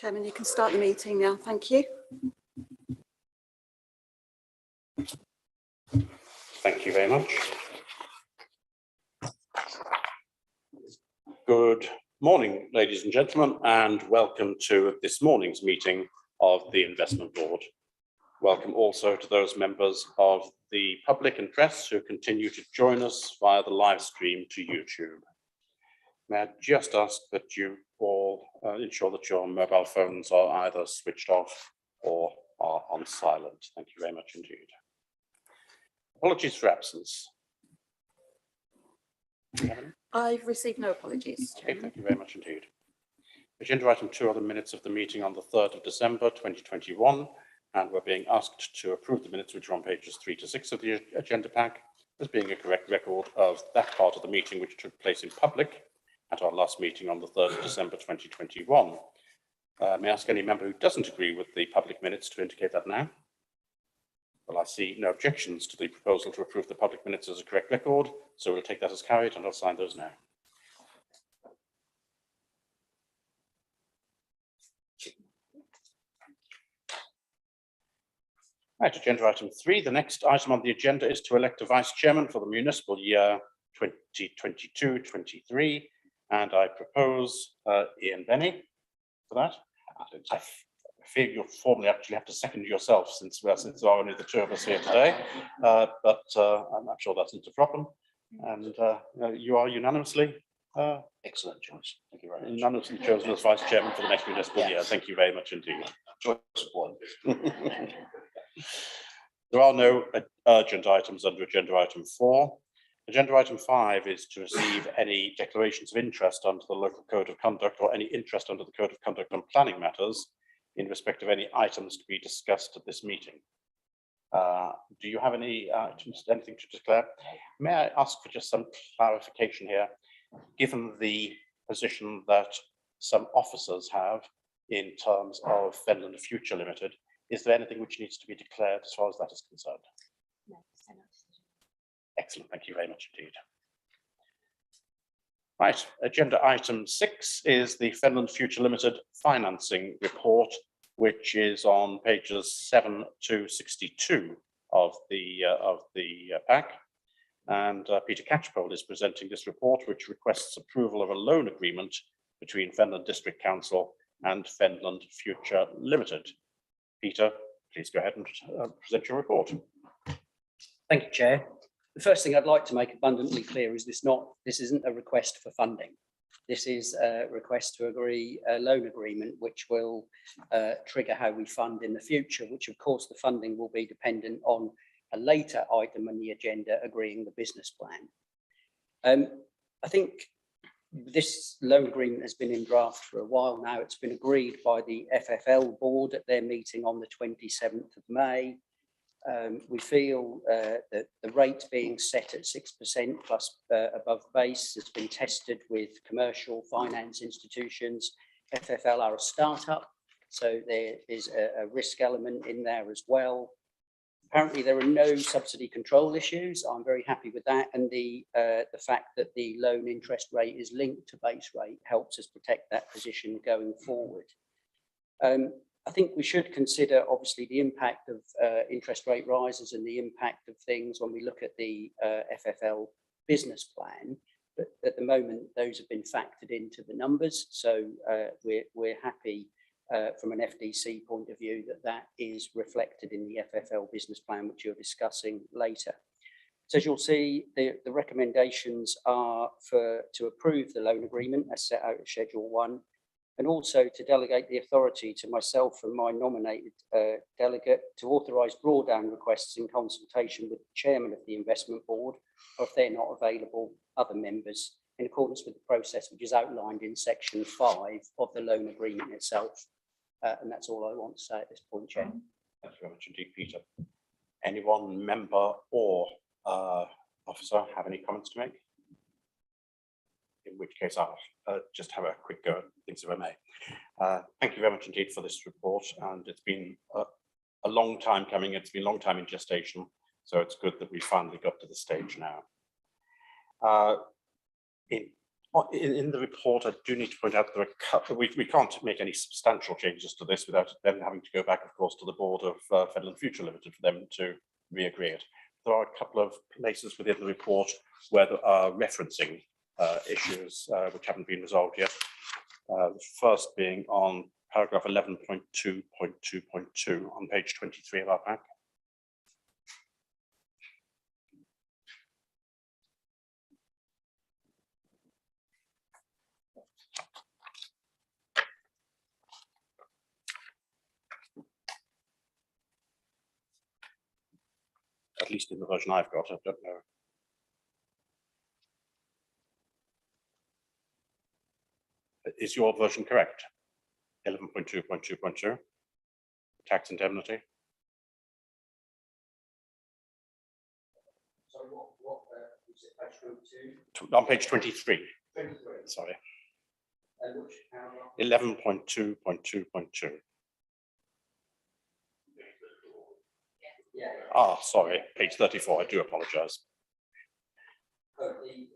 Chairman, you can start the meeting now. Thank you. Thank you very much. Good morning, ladies and gentlemen, and welcome to this morning's meeting of the Investment Board. Welcome also to those members of the public and press who continue to join us via the live stream to YouTube. May I just ask that you all ensure that your mobile phones are either switched off or are on silent. Thank you very much indeed. Apologies for absence. I've received no apologies. Okay, thank you very much indeed. Agenda item 2 are the minutes of the meeting on the 3rd of December 2021, and we're being asked to approve the minutes which are on pages 3 to 6 of the agenda pack as being a correct record of that part of the meeting which took place in public at our last meeting on the 3rd of December 2021. May I ask any member who doesn't agree with the public minutes to indicate that now? Well, I see no objections to the proposal to approve the public minutes as a correct record, so we'll take that as carried and I'll sign those now. Right, agenda item 3. The next item on the agenda is to elect a vice chairman for the municipal year 2022-23, and I propose Ian Benny for that. I fear you'll formally actually have to second yourself since there are only the two of us here today, but I'm not sure that's not a problem. And you are unanimously excellent choice. Thank you very much. Unanimously chosen as vice chairman for the next municipal year. Thank you very much indeed. Choice of one. There are no urgent items under agenda item 4. Agenda item 5 is to receive any declarations of interest under the local code of conduct or any interest under the code of conduct on planning matters in respect of any items to be discussed at this meeting. Do you have any items, anything to declare? May I ask for just some clarification here, given the position that some officers have in terms of Fenland Future Limited, is there anything which needs to be declared as far as that is concerned? No, excellent, thank you very much indeed. Right, agenda item 6 is the Fenland Future Limited financing report, which is on pages 7 to 62 of the pack. And Peter Catchpole is presenting this report, which requests approval of a loan agreement between Fenland District Council and Fenland Future Limited. Peter, please go ahead and present your report. Thank you, Chair. The first thing I'd like to make abundantly clear is this isn't a request for funding. This is a request to agree a loan agreement which will trigger how we fund in the future, which of course the funding will be dependent on a later item on the agenda agreeing the business plan. I think this loan agreement has been in draft for a while now. It's been agreed by the FFL board at their meeting on the 27th of May. We feel that the rate being set at 6% plus above base has been tested with commercial finance institutions. FFL are a startup, so there is a risk element in there as well. Apparently there are no subsidy control issues. I'm very happy with that, and the fact that the loan interest rate is linked to base rate helps us protect that position going forward. I think we should consider obviously the impact of interest rate rises and the impact of things when we look at the FFL business plan, but at the moment those have been factored into the numbers, so we're happy from an FDC point of view that is reflected in the FFL business plan, which you're discussing later. So as you'll see, the recommendations are to approve the loan agreement as set out in Schedule 1, and also to delegate the authority to myself and my nominated delegate to authorise drawdown requests in consultation with the chairman of the investment board, or if they're not available, other members, in accordance with the process which is outlined in section 5 of the loan agreement itself. And that's all I want to say at this point, Chair. Thank you very much indeed, Peter. Anyone, member or officer, have any comments to make? In which case I'll just have a quick go at things if I may. Thank you very much indeed for this report, and it's been a long time coming. It's been a long time in gestation, so it's good that we finally got to the stage now. In In the report, I do need to point out that we can't make any substantial changes to this without them having to go back, of course, to the board of Fenland Future Limited for them to re-agree it. There are a couple of places within the report where there are referencing issues which haven't been resolved yet. The first being on paragraph 11.2.2.2 on page 23 of our pack. At least in the version I've got, I don't know. Is your version correct? 11.2.2.2, tax indemnity. Sorry, what was it, page 22? On page 23, 23. sorry. And which paragraph? 11.2.2.2. Yeah. Ah, sorry, page 34, I do apologise. Code the 11.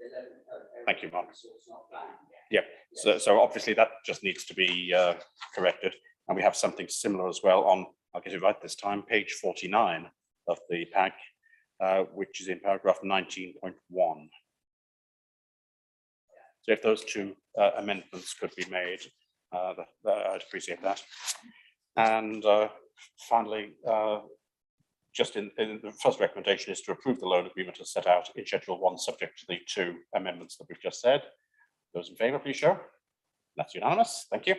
Thank you, Mark. So it's not planned. Yeah, so obviously that just needs to be corrected. And we have something similar as well on, I'll get it right this time, page 49 of the pack, which is in paragraph 19.1. So if those two amendments could be made, I'd appreciate that. And finally, just in the first recommendation is to approve the loan agreement as set out in Schedule 1, subject to the two amendments that we've just said. Those in favour, please show. That's unanimous. Thank you.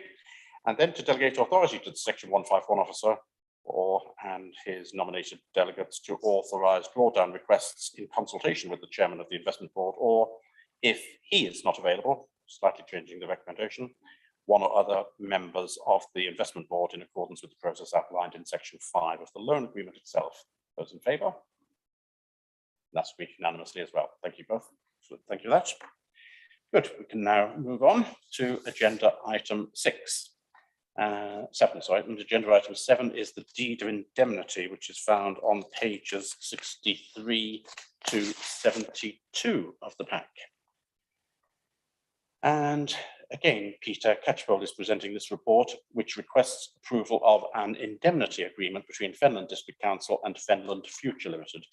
And then to delegate authority to the Section 151 officer and his nominated delegates to authorise drawdown requests in consultation with the chairman of the investment board, or if he is not available, slightly changing the recommendation, one or other members of the investment board in accordance with the process outlined in Section 5 of the loan agreement itself. Those in favour? That's agreed unanimously as well. Thank you both. Thank you for that. Good. We can now move on to agenda item 7. Sorry, and agenda item 7 is the deed of indemnity, which is found on pages 63 to 72 of the pack. And again, Peter Catchpole is presenting this report, which requests approval of an indemnity agreement between Fenland District Council and Fenland Future Limited.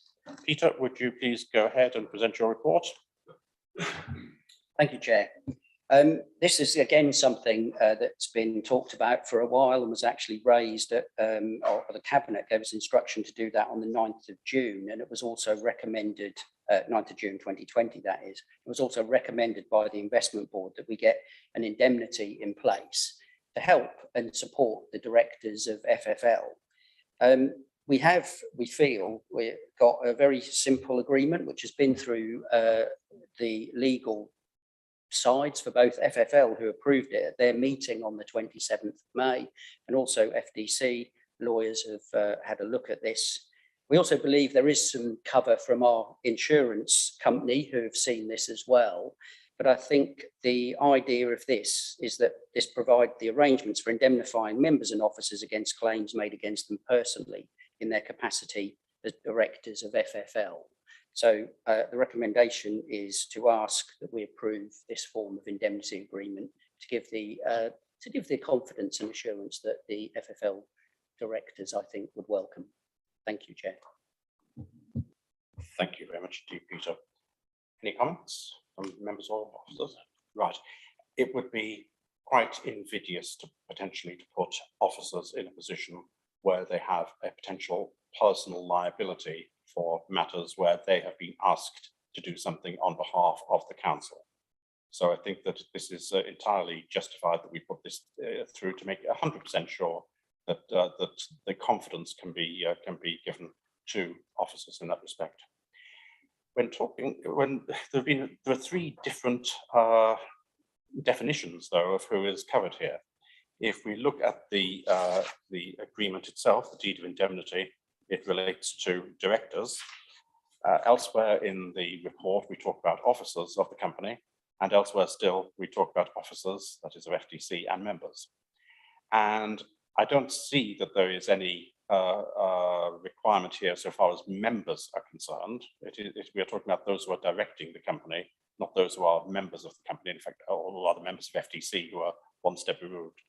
Peter, would you please go ahead and present your report? Thank you, Chair. This is again something that's been talked about for a while and was actually raised at, or the Cabinet gave us instruction to do that on the 9th of June, and it was also recommended, 9th of June 2020 that is, it was also recommended by the Investment Board that we get an indemnity in place to help and support the directors of FFL. We feel we've got a very simple agreement which has been through the legal sides for both FFL, who approved it at their meeting on the 27th of May, and also FDC lawyers have had a look at this. We also believe there is some cover from our insurance company who have seen this as well. But I think the idea of this is that this provides the arrangements for indemnifying members and officers against claims made against them personally in their capacity as directors of FFL. So the recommendation is to ask that we approve this form of indemnity agreement to give the confidence and assurance that the FFL directors, I think, would welcome. Thank you, Chair. Thank you very much indeed, Peter. Any comments from members or officers? Right. It would be quite invidious to potentially put officers in a position where they have a potential personal liability for matters where they have been asked to do something on behalf of the council. So I think that this is entirely justified that we put this through to make 100% sure that that the confidence can be given to officers in that respect. There are three different definitions, though, of who is covered here. If we look at the agreement itself, the deed of indemnity, it relates to directors. Elsewhere in the report, we talk about officers of the company, and elsewhere still, we talk about officers, that is of FDC, and members. And I don't see that there is any requirement here so far as members are concerned. We are talking about those who are directing the company, not those who are members of the company, in fact, all other members of FDC who are one step removed.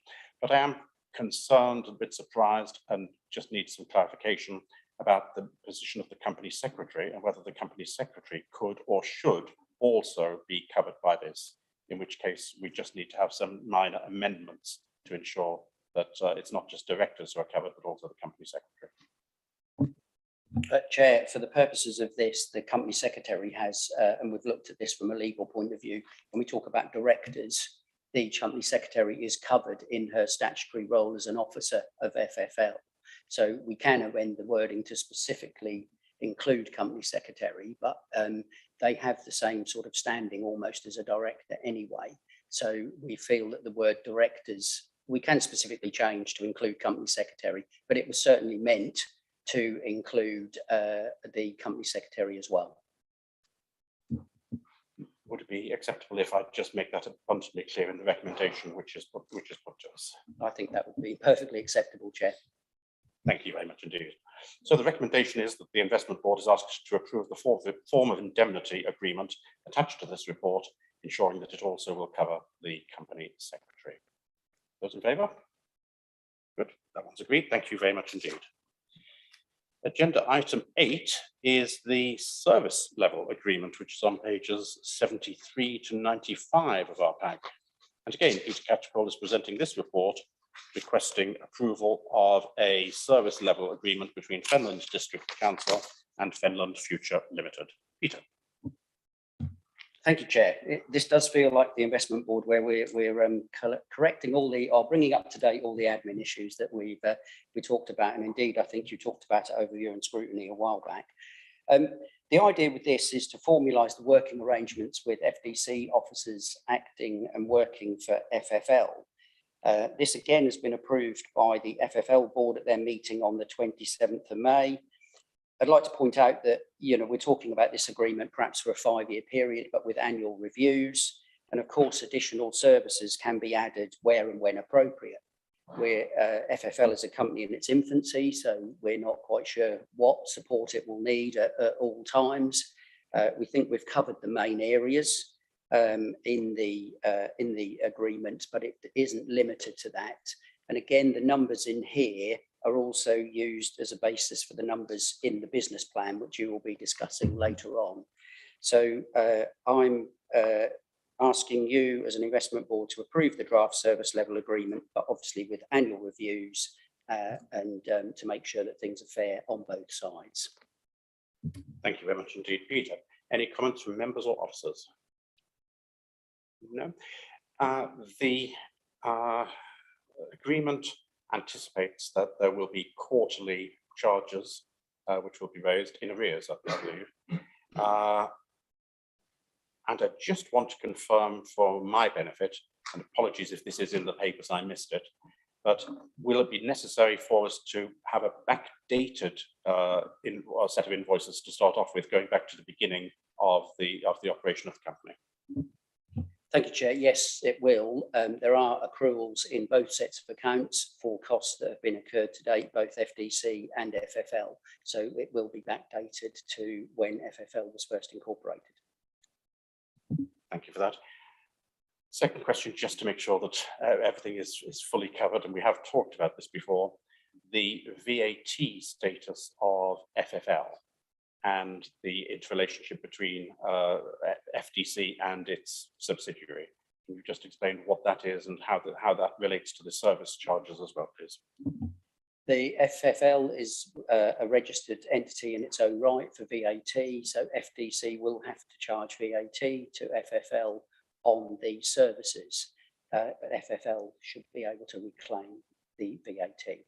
But I am concerned, a bit surprised, and just need some clarification about the position of the company secretary and whether the company secretary could or should also be covered by this, in which case we just need to have some minor amendments to ensure that it's not just directors who are covered, but also the company secretary. Chair, for the purposes of this, the company secretary has, and we've looked at this from a legal point of view, when we talk about directors, the company secretary is covered in her statutory role as an officer of FFL. So we can amend the wording to specifically include company secretary, but they have the same sort of standing almost as a director anyway. So we feel that the word directors, we can specifically change to include company secretary, but it was certainly meant to include the company secretary as well. Would it be acceptable if I just make that abundantly clear in the recommendation which is put to us? I think that would be perfectly acceptable, Chair. Thank you very much indeed. So the recommendation is that the investment board is asked to approve the form of indemnity agreement attached to this report, ensuring that it also will cover the company secretary. Those in favour? Good, that one's agreed. Thank you very much indeed. Agenda item 8 is the service level agreement, which is on pages 73 to 95 of our pack. And again, Peter Catchpole is presenting this report, requesting approval of a service level agreement between Fenland District Council and Fenland Future Limited. Peter. Thank you, Chair. This does feel like the investment board where we're correcting all the, or bringing up to date all the admin issues that we talked about. And indeed, I think you talked about it over your own scrutiny a while back. The idea with this is to formalise the working arrangements with FDC officers acting and working for FFL. This again has been approved by the FFL board at their meeting on the 27th of May. I'd like to point out that, we're talking about this agreement perhaps for a 5-year period, but with annual reviews. And of course, additional services can be added where and when appropriate. FFL is a company in its infancy, so we're not quite sure what support it will need at all times. We think we've covered the main areas in the agreement, but it isn't limited to that. And again, the numbers in here are also used as a basis for the numbers in the business plan, which you will be discussing later on. So I'm asking you as an investment board to approve the draft service level agreement, but obviously with annual reviews and to make sure that things are fair on both sides. Thank you very much indeed, Peter. Any comments from members or officers? No. The agreement anticipates that there will be quarterly charges which will be raised in arrears, I believe. And I just want to confirm for my benefit, and apologies if this is in the papers, I missed it, but will it be necessary for us to have a backdated set of invoices to start off with, going back to the beginning of the operation of the company? Thank you, Chair. Yes, it will. There are accruals in both sets of accounts for costs that have been incurred to date, both FDC and FFL. So it will be backdated to when FFL was first incorporated. Thank you for that. Second question, just to make sure that everything is fully covered, and we have talked about this before, the VAT status of FFL and the interrelationship between FDC and its subsidiary. Can you just explain what that is and how that relates to the service charges as well, please? The FFL is a registered entity in its own right for VAT, so FDC will have to charge VAT to FFL on the services, but FFL should be able to reclaim the VAT.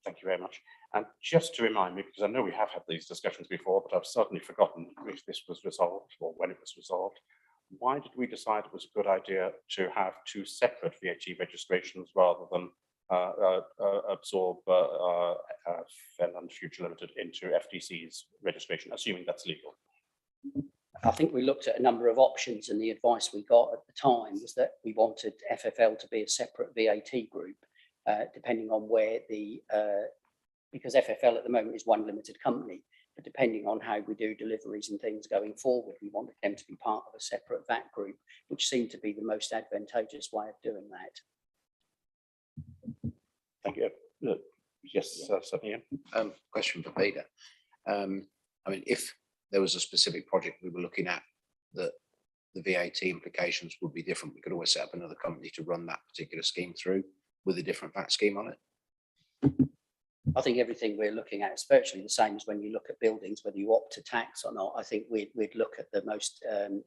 Thank you very much. And just to remind me, because I know we have had these discussions before, but I've certainly forgotten if this was resolved or when it was resolved. Why did we decide it was a good idea to have two separate VAT registrations rather than absorb Fenland Future Limited into FDC's registration, assuming that's legal? I think we looked at a number of options, and the advice we got at the time was that we wanted FFL to be a separate VAT group, depending on where because FFL at the moment is one limited company, But depending on how we do deliveries and things going forward, we want them to be part of a separate VAT group, which seemed to be the most advantageous way of doing that. Thank you. Yes, certainly. Question for Peter. I mean, if there was a specific project we were looking at that the VAT implications would be different, we could always set up another company to run that particular scheme through with a different VAT scheme on it. I think everything we're looking at is virtually the same as when you look at buildings, whether you opt to tax or not. I think we'd look at the most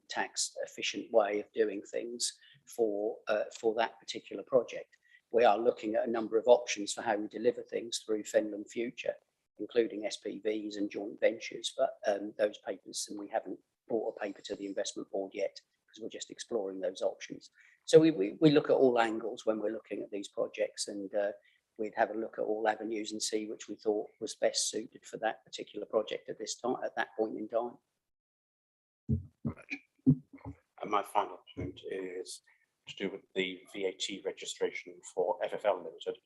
tax efficient way of doing things for that particular project. We are looking at a number of options for how we deliver things through Fenland Future, including SPVs and joint ventures, but those papers, and we haven't brought a paper to the investment board yet because we're just exploring those options. So we look at all angles when we're looking at these projects, and we'd have a look at all avenues and see which we thought was best suited for that particular project at this time, at that point in time. And my final point is to do with the VAT registration for FFL Limited.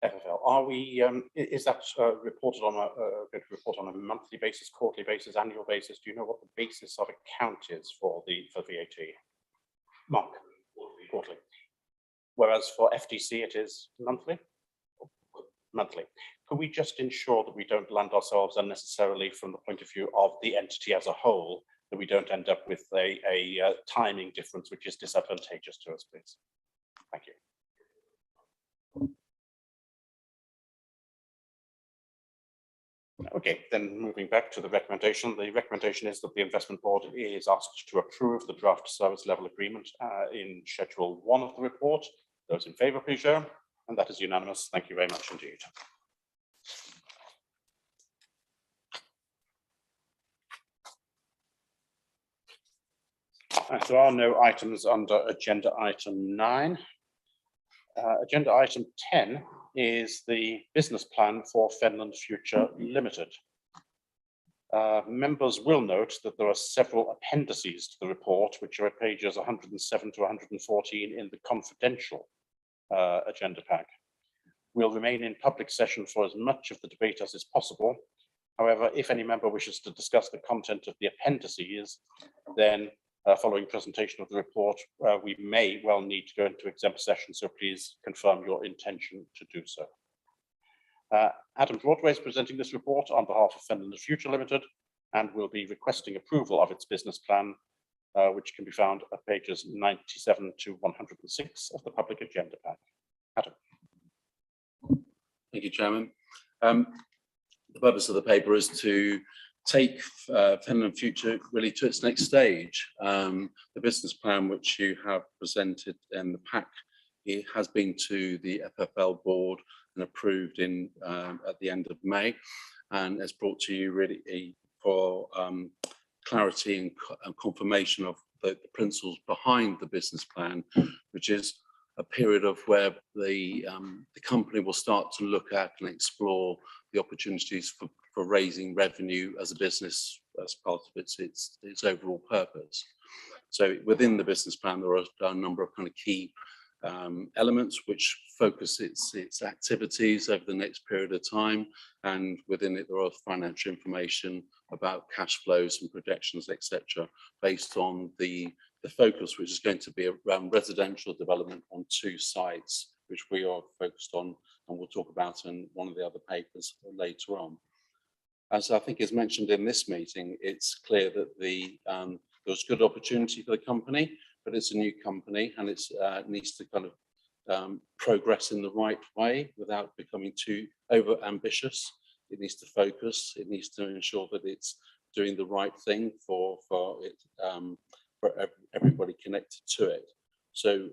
FFL, are we? Is that reported on going to report on a monthly basis, quarterly basis, annual basis? Do you know what the basis of account is for VAT? Mark, quarterly. Whereas for FDC it is monthly. Monthly. Could we just ensure that we don't land ourselves unnecessarily from the point of view of the entity as a whole, that we don't end up with a timing difference which is disadvantageous to us, please? Thank you. Okay, then moving back to the recommendation. The recommendation is that the investment board is asked to approve the draft service level agreement in Schedule 1 of the report. Those in favour, please show. And that is unanimous. Thank you very much indeed. There are no items under agenda item 9. Agenda item 10 is the business plan for Fenland Future Limited. Members will note that there are several appendices to the report, which are at pages 107 to 114 in the confidential agenda pack. We'll remain in public session for as much of the debate as is possible. However, if any member wishes to discuss the content of the appendices, then following presentation of the report, we may well need to go into exempt session, so please confirm your intention to do so. Adam Broadway is presenting this report on behalf of Fenland Future Limited and will be requesting approval of its business plan, which can be found at pages 97 to 106 of the public agenda pack. Adam. Thank you, Chairman. The purpose of the paper is to take Fenland Future really to its next stage. The business plan which you have presented in the pack, it has been to the FFL board and approved in at the end of May, and has brought to you really for clarity and confirmation of the principles behind the business plan, which is a period of where the company will start to look at and explore the opportunities for raising revenue as a business as part of its overall purpose. So within the business plan, there are a number of kind of key elements which focus its activities over the next period of time, and within it there are financial information about cash flows and projections, etc., based on the focus which is going to be around residential development on 2 sites, which we are focused on and we'll talk about in one of the other papers later on. As I think is mentioned in this meeting, it's clear that there's good opportunity for the company, but it's a new company and it needs to kind of progress in the right way without becoming too over ambitious. It needs to focus. It needs to ensure that it's doing the right thing for everybody connected to it. So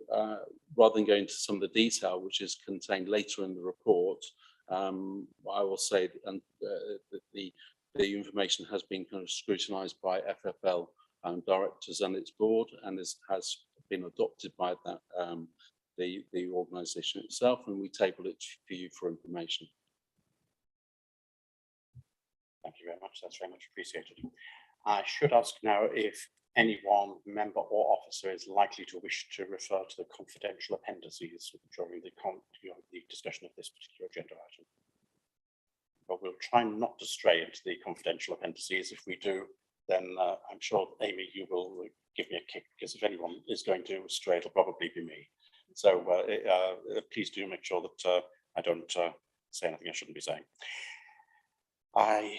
rather than going into some of the detail which is contained later in the report, I will say that the information has been kind of scrutinised by FFL directors and its board, and has been adopted by that the organisation itself, and we table it for you for information. Thank you very much. That's very much appreciated. I should ask now if anyone, member or officer, is likely to wish to refer to the confidential appendices during the discussion of this particular agenda item. but we'll try not to stray into the confidential appendices. If we do, then I'm sure, Amy, you will give me a kick, because if anyone is going to stray, it'll probably be me. So please do make sure that I don't say anything I shouldn't be saying. I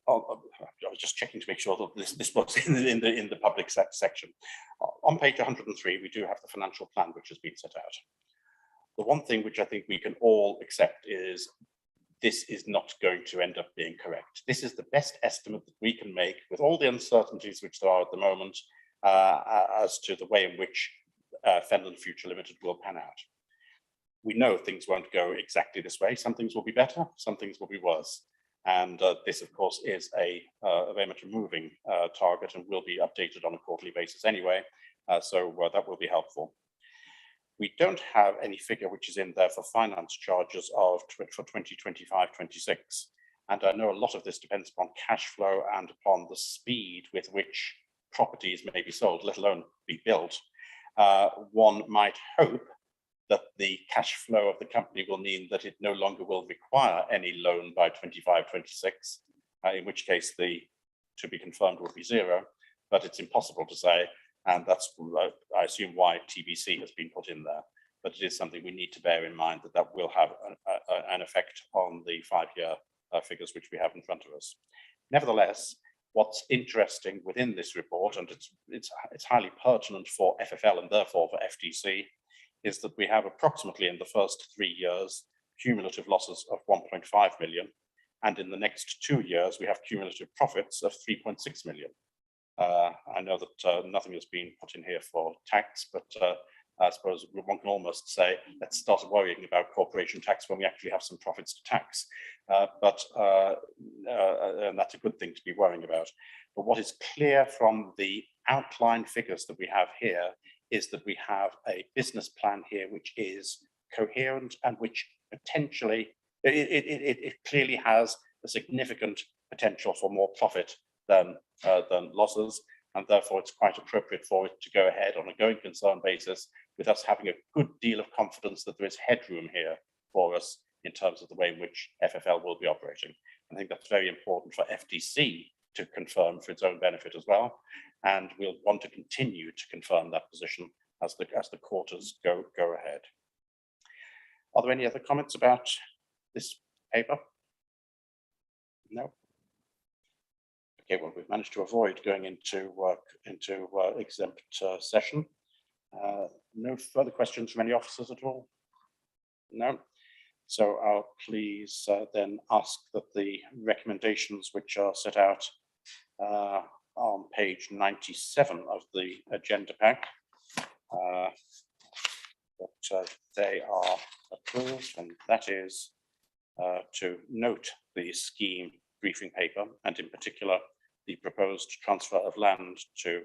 was just checking to make sure that this was in the public section. On page 103, we do have the financial plan which has been set out. The one thing which I think we can all accept is this is not going to end up being correct. This is the best estimate that we can make with all the uncertainties which there are at the moment as to the way in which Fenland Future Limited will pan out. We know things won't go exactly this way. Some things will be better, some things will be worse. And this, of course, is a very much a moving target and will be updated on a quarterly basis anyway. So that will be helpful. We don't have any figure which is in there for finance charges for 2025-26. And I know a lot of this depends upon cash flow and upon the speed with which properties may be sold, let alone be built. One might hope that the cash flow of the company will mean that it no longer will require any loan by 25-26, in which case the to be confirmed would be zero, but it's impossible to say. And that's, I assume, why TBC has been put in there. But it is something we need to bear in mind, that will have an effect on the 5-year figures which we have in front of us. Nevertheless, what's interesting within this report, and it's highly pertinent for FFL and therefore for FDC, is that we have approximately in the first 3 years cumulative losses of 1.5 million, and in the next 2 years we have cumulative profits of 3.6 million. I know that nothing has been put in here for tax, but I suppose one can almost say, let's start worrying about corporation tax when we actually have some profits to tax. And that's a good thing to be worrying about. But what is clear from the outline figures that we have here is that we have a business plan here which is coherent and which potentially, it clearly has a significant potential for more profit than losses, and therefore it's quite appropriate for it to go ahead on a going concern basis, with us having a good deal of confidence that there is headroom here for us in terms of the way in which FFL will be operating. I think that's very important for FDC to confirm for its own benefit as well, and we'll want to continue to confirm that position as the quarters go ahead. Are there any other comments about this paper? No. Okay, well, we've managed to avoid going into exempt session. No further questions from any officers at all? No. So I'll please then ask that the recommendations which are set out on page 97 of the agenda pack, that they are approved, and that is to note the scheme briefing paper, and in particular the proposed transfer of land to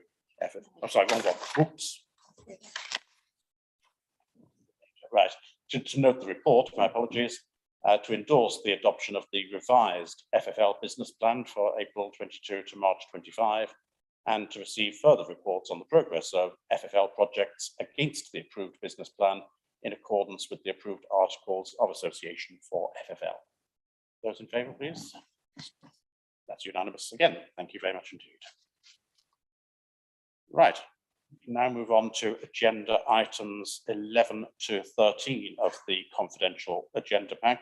FF. Oh, sorry, wrong one. Oops. Right. To note the report, my apologies, to endorse the adoption of the revised FFL business plan for April 22 to March 25, and to receive further reports on the progress of FFL projects against the approved business plan in accordance with the approved articles of association for FFL. Those in favour, please. That's unanimous again. Thank you very much indeed. Right. Now move on to agenda items 11 to 13 of the confidential agenda pack.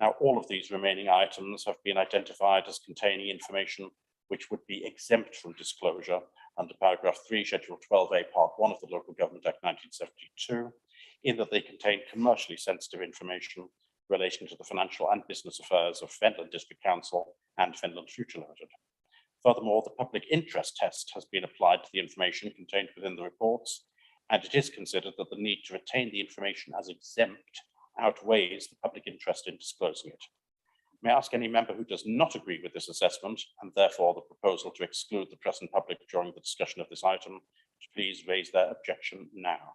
Now, all of these remaining items have been identified as containing information which would be exempt from disclosure under paragraph 3, schedule 12A, part 1 of the Local Government Act 1972, in that they contain commercially sensitive information relating to the financial and business affairs of Fenland District Council and Fenland Future Limited. Furthermore, the public interest test has been applied to the information contained within the reports, and it is considered that the need to retain the information as exempt outweighs the public interest in disclosing it. May I ask any member who does not agree with this assessment, and therefore the proposal to exclude the press and public during the discussion of this item, to please raise their objection now.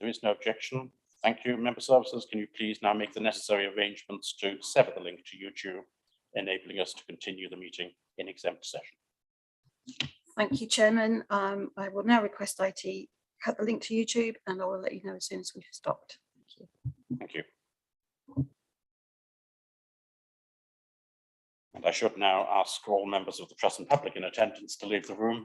There is no objection. Thank you. Member services, can you please now make the necessary arrangements to sever the link to YouTube, enabling us to continue the meeting in exempt session. Thank you, Chairman. I will now request IT cut the link to YouTube, and I will let you know as soon as we've stopped. Thank you. Thank you. And I should now ask all members of the trust and public in attendance to leave the room